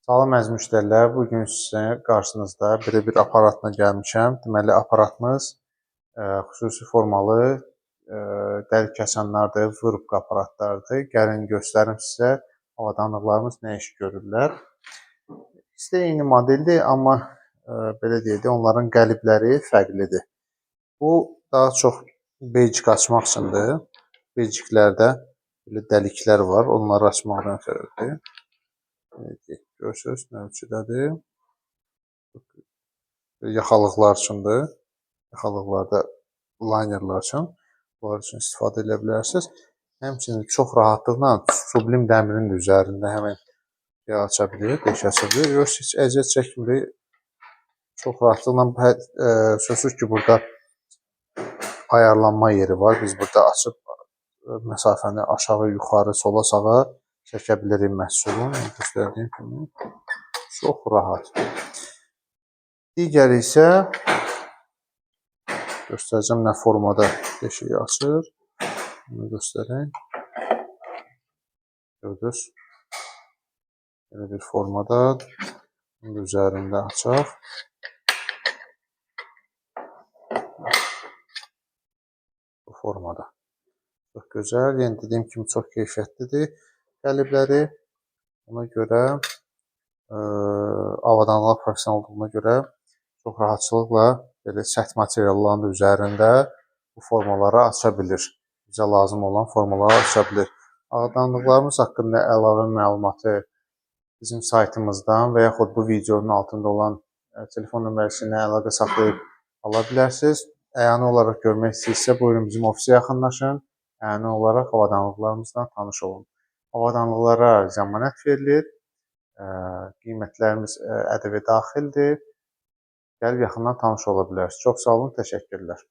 Salam əziz müştərilər, bugün sizə qarşınızda belə bir aparatla gəlmişəm. Deməli, aparatımız xüsusi formalı dəlik kəsənlərdir, vırubka aparatlardır. Gəlin göstərim sizə avadanlıqlarımız nə iş görürlər. İkisi də eyni modeldir, amma belə deyək də, onların qəlibləri fərqlidir. Bu daha çox beycik açmaq üçündür. Beyciklərdə belə dəliklər var, onları açmaqdan ötürüdür. Görürsünüz, nə ölçüdədir. Yaxalıqlar üçündür. Yaxalıqlarda laynerlər üçün. Bunlar üçün istifadə edə bilərsiniz. Həmçinin çox rahatlıqla sublim dəmirin də üzərində həmin aça bilir, deşik aça bilir. Yox, heç əziyyət çəkmir. Çox rahatlıqla, sözsüz ki, burada ayarlanma yeri var. Biz burada açıb məsafəni aşağı, yuxarı, sola, sağa çəkə bilirik məhsulun. Göstərdiyim kimi. Çox rahat. Digəri isə göstərəcəm nə formada deşiyi açır. Bunu göstəreyim. Gördünüz. Belə bir formada. Bunun üzərində açaq. Bu formada. Çox gözəl. Yəni dediyim kimi çox keyfiyyətlidir. Qəlibləri ona görə avadanlıq professional olduğuna görə çox rahatçılıqla belə sərt materialların üzərində bu formaları aça bilir. Bizə lazım olan formaları aça bilir. Avadanlıqlarımız haqqında əlavə məlumatı bizim saytımızdan və yaxud bu videonun altında olan telefon nömrəsindən əlaqə saxlayıb ala bilərsiniz. Əyani olaraq görmək istəyirsə, buyurun bizim ofisə yaxınlaşın. Əyani olaraq avadanlıqlarımızdan tanış olun. Avadanlıqlara zəmanət verilir. Qiymətlərimiz ƏDV daxildir. Gəlib yaxından tanış ola bilərsiniz. Çox sağ olun, təşəkkürlər.